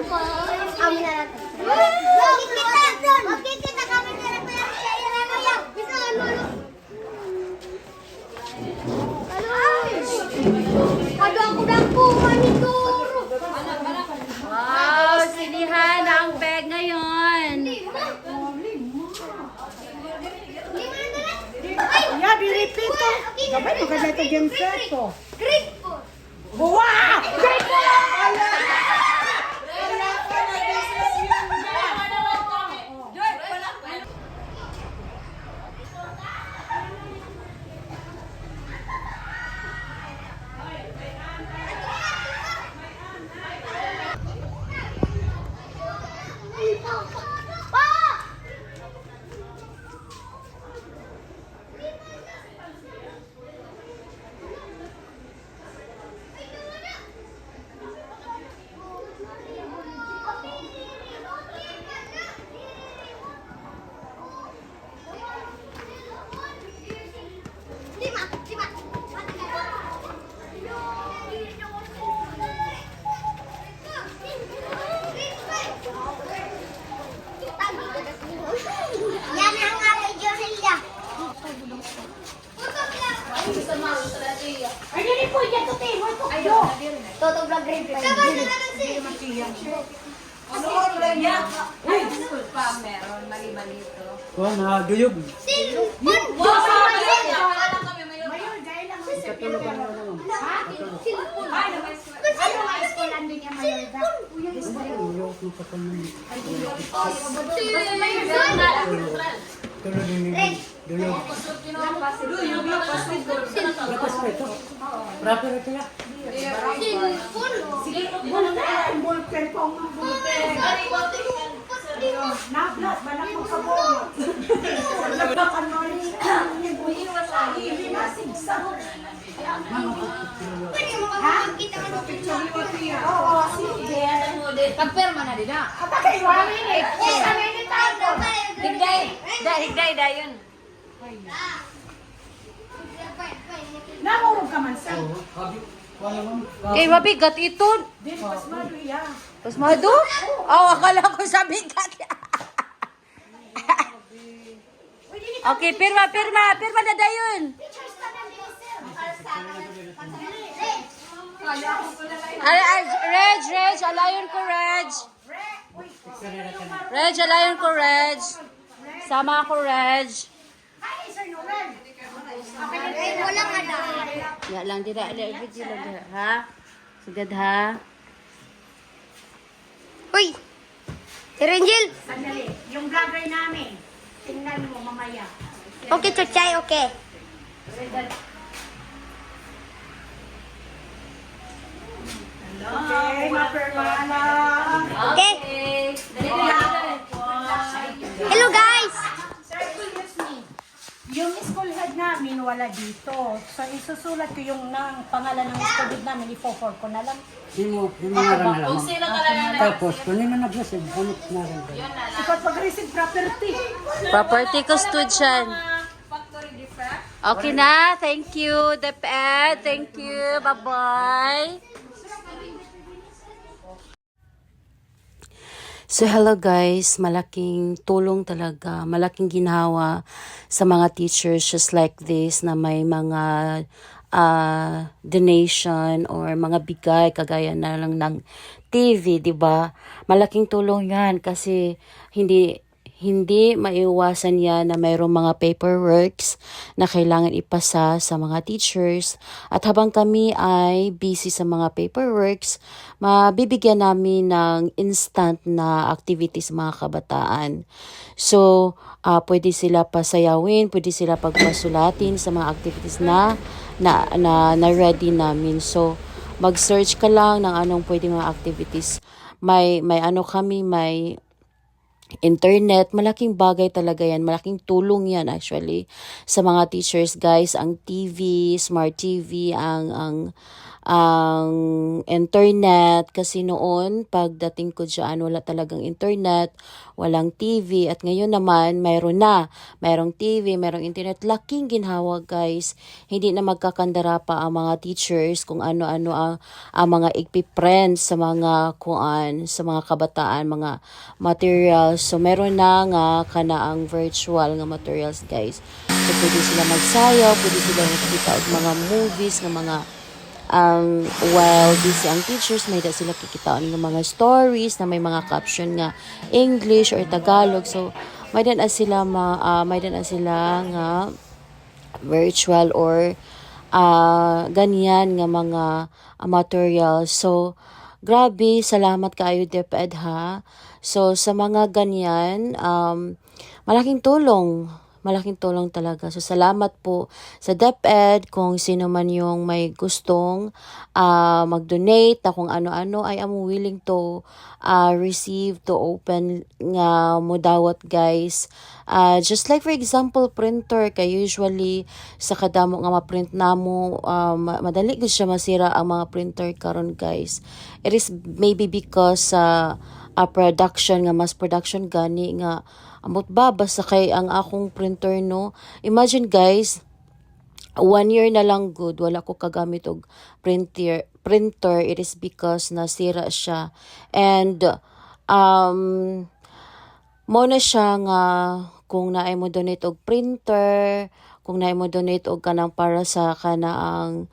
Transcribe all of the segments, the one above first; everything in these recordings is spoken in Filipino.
Amin na natin. Magkikita kami nila kuya siya yan ano yan. Bisa ano ano. Aduh aku dangku manituro. Wow, sinihan ang bag ngayon. Ya, diripito. Gabay mo kasi ito yung seto. Great po. Wow! Great po! Yan ang amay Joselia. Ay, dili po, yan to, te. Mo ito. Toto vlog grade 5. Meron, mali-mali ito. Kuha na, duyog. Silpon. Mayor, dahil lang sa Katulog ka naman naman. Silpon. ano ang eskwelahan din niya, Mayor? Uyok mo pa kami. Tulog din yun. Duyog. Lapas pa ito. Proper ito ya. Silpon. Bulpen po ang mga bulpen. Nablas, balak mo sa buong. Nagkakanoy. Hindi na sigsag. Pwede mo makakita ka ng picture. Oo, sige. Pagperma na din na. Ata kayo, amin eh. Kami ni Tago. Higday, dayon. Namurog ka man sa. Kuha naman. Kay mabigat ito. Din, pas maluya. Tapos mado? Oh, akala ko sa bigat. Okay, pirma na dayon. Reg, alayon ko, Reg. Alayon ko, Reg. Sama ako, Reg. Ay, Sir Noel. Ay, wala ka na. Ya lang, video lang dira, ha? Sugad, ha? Uy! Si Rangel! Sandali, yung vlogger namin. Tingnan mo mamaya. Okay, Chuchay, okay. Okay, mapermana. Okay. Hello, guys! Sir, excuse me. Yung school head namin wala dito. So, isusulat ko yung pangalan ng school head namin. Ipo-for ko na lang. Yung mga na lang. Tapos, kunin mo na po siya. Hanap na rin. Ikaw pag-receive property. Property custodian. Okay na. Thank you, DepEd. Thank you. Bye-bye. So hello guys, malaking tulong talaga, malaking ginawa sa mga teachers just like this na may mga donation or mga bigay kagaya na lang ng TV, 'di ba? Malaking tulong 'yan kasi hindi maiwasan yan na mayroong mga paperworks na kailangan ipasa sa mga teachers. At habang kami ay busy sa mga paperworks, mabibigyan namin ng instant na activities mga kabataan. So, pwede sila pasayawin, pwede sila pagpasulatin sa mga activities na ready namin. So, mag-search ka lang ng anong pwede mga activities. May internet. Malaking bagay talaga yan. Malaking tulong yan actually sa mga teachers, guys. Ang TV, smart TV, ang internet. Kasi noon, pagdating ko dyan, wala talagang internet, walang TV. At ngayon naman, mayroon na. Mayroong TV, mayroong internet. Laking ginhawa, guys. Hindi na magkakandara pa ang mga teachers kung ano-ano ang mga igpiprint sa mga sa mga kabataan, mga materials. So, meron na nga ang virtual nga materials, guys. So, pwede sila magsayaw, pwede sila makikita og mga movies, ng mga while busy ang teachers, may da sila kikitaan ng mga stories na may mga caption nga English or Tagalog. So, may dan sila nga virtual or ganyan nga mga materials. So, grabe, salamat kaayo DepEd ha. So, sa mga ganyan, malaking tulong. Malaking tulong talaga. So, salamat po sa DepEd. Kung sino man yung may gustong mag-donate na kung ano-ano, I am willing to receive, to open nga mo dawat, guys. Just like for example, printer. Kay usually, sa kadamo nga ma-print namo, madali gud siya masira ang mga printer karon, guys. It is maybe because production nga, mass production gani nga amot ba basta kay ang akong printer, no. Imagine, guys, 1 year na lang good wala ko kagamit og printer. It is because nasira siya. And mo na siya nga kung naay mo donate og printer, kung naay mo donate og kanang para sa kanaang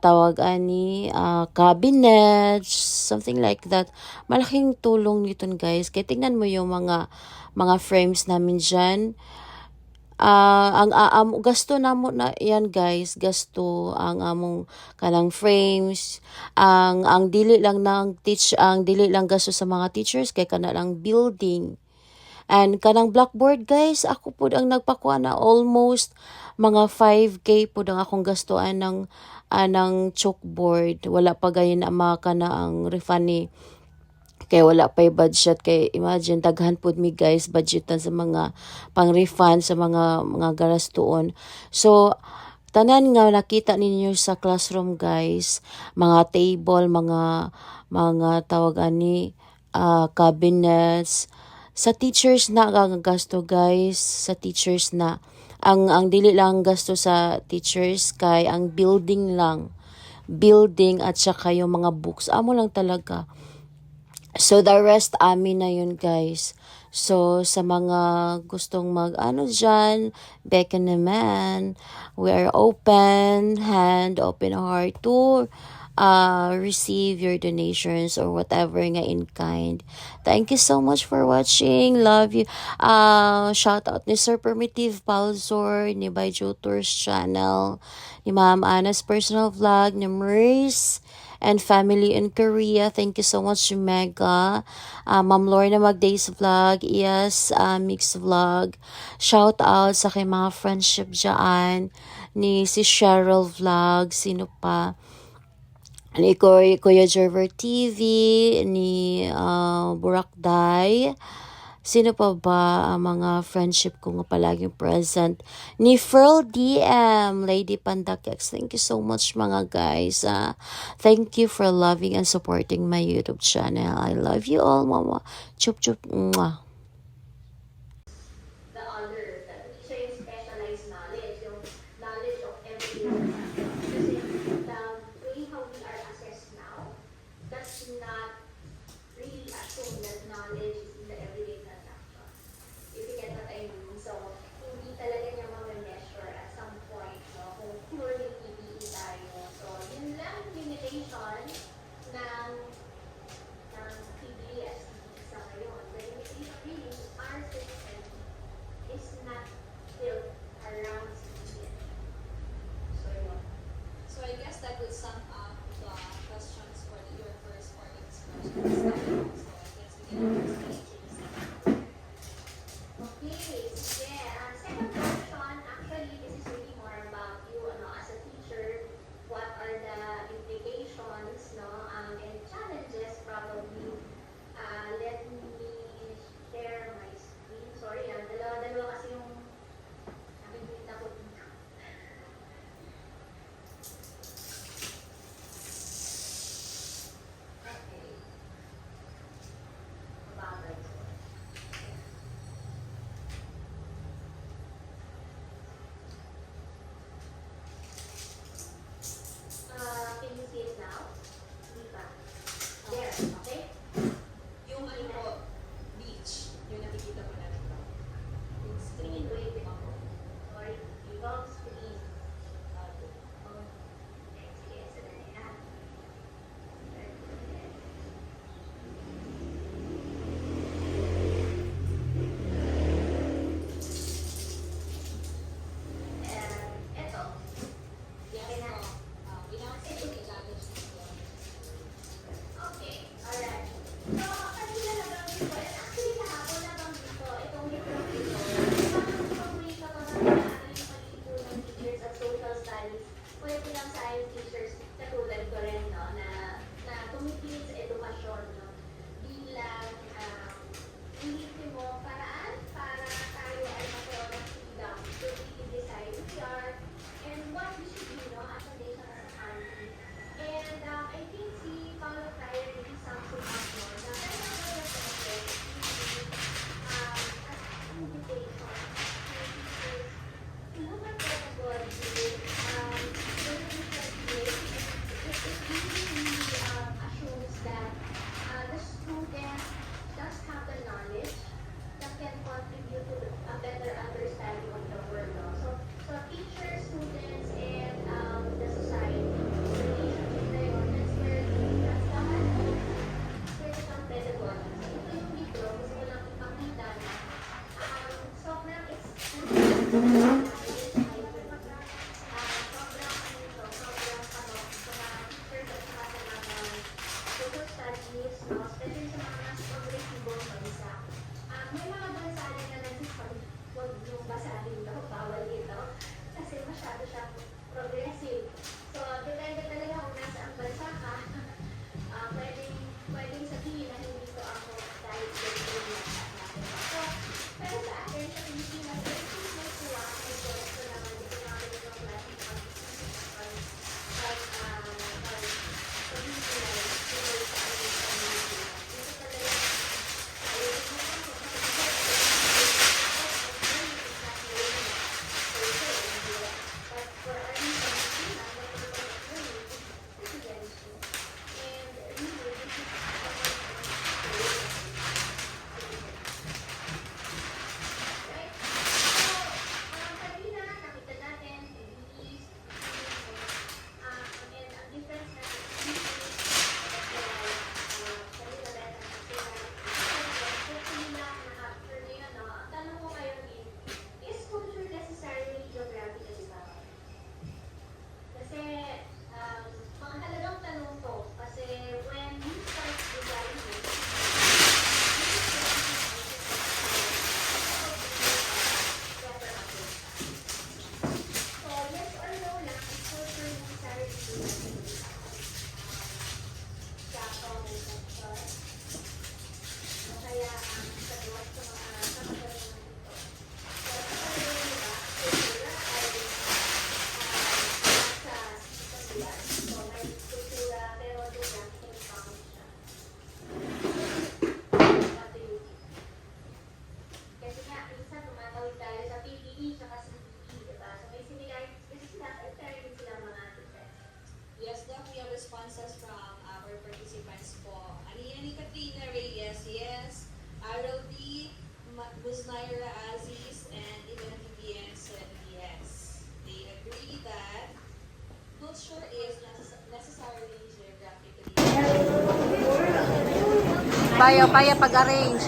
tawag ani cabinet, something like that. Malaking tulong niton, guys. Kaya tingnan mo yung mga frames namin dyan. Ang gasto namo na yan, guys. Gasto ang among kanang frames. Ang dili lang gasto sa mga teachers kay kana lang building. And kanang blackboard, guys, ako po ang nagpakuha na almost mga 5K po ang akong gastuan ng chalkboard. Wala pa gayon na kana ang refund ni kay wala pa'y budget. Kay imagine daghan pud mi, guys, budgetan sa mga pang-refund sa mga garastuon. So tanan nga nakita ninyo sa classroom, guys, mga table, mga tawag ani cabinets. Sa teachers na ang gasto, guys. Sa teachers na ang dili lang gasto sa teachers kay ang building at saka yung mga books amo lang talaga. So, the rest amin na yun, guys. So, sa mga gustong dyan, beckon naman. We are open hand, open heart to receive your donations or whatever nga in kind. Thank you so much for watching. Love you. Shout out ni Sir Primitive Palzor, ni Baijo Tours Channel, ni Ma'am Anna's personal vlog, ni Maurice, and family in Korea. Thank you so much, Mega. Ma'am Lorna Magday's vlog. Yes, Mix vlog. Shout out sa kay mga friendship dyan. Ni si Cheryl vlog. Sino pa? Ni Kuya Jerver TV. Ni Burakday. Sino pa ba ang mga friendship ko nga palaging present? Ni Ferl DM, Lady Pandakex. Thank you so much, mga guys. Thank you for loving and supporting my YouTube channel. I love you all, mama. Chup chup. Mwah. The other, siya yung specialized knowledge, yung knowledge of everything. Kasi the way how we are assessed now, that's not really assume that knowledge is in the everyday transaction. If you get what I mean. So, hindi talaga niya ma-measure at some point, no, kung purely PPE tayo. So, yun lang limitation ng PBS sa ngayon. The limitation really, our system is not built around CBS. So, yun. So I guess that would sum up the questions for your first part of this question. So let's begin our first stage. social studies, no? Especially sa mga mas progresibong bansa. May mga bansa rin na nagsasabi, huwag yung basahin daw, bawal ito. Kasi masyado siyang progressive. So, depende talaga kung nasa ang bansa ka. Pwedeng sabihin na hindi ko ako dahil ganito yung nasa natin. So, pero sa akin, sa Pilipinas, may kuha, may gusto naman, dito namin yung klaseng Yes, Doc, we have responses from our participants po. Ani Katrina Reyes, yes. Arrow D, Musnaira Aziz, and even Vivian said yes. They agree that culture is necessarily geographically. Paya pag-arrange.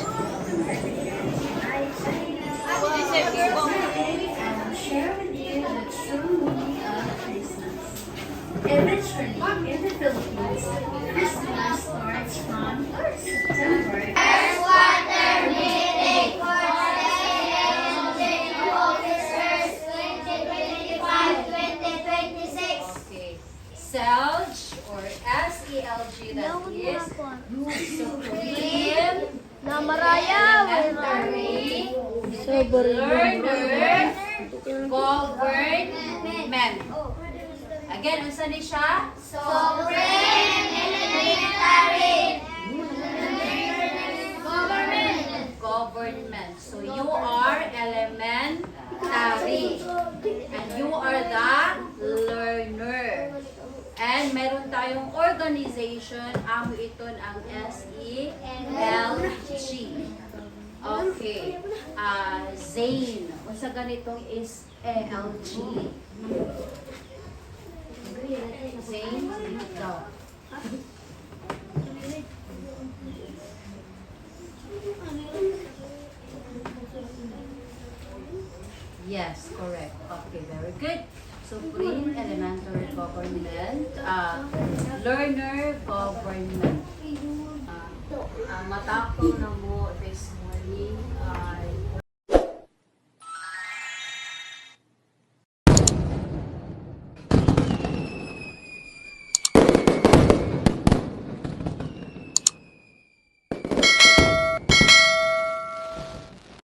Share with you the true meaning of Christmas. Originally, in the Philippines, Christmas starts from September. Okay. Selj or S-E-L-G, that is Supreme Elementary Learner Government. Again, unsa ni siya? Government. So you are elementary. And you are the learner. And meron tayong organization, amo iton ang SELG. Okay. Zane. Unsa ganitong is ELG? Zane, ikaw. Yes, correct. Okay, very good. Supreme Elementary Government, Learner Government. Matako na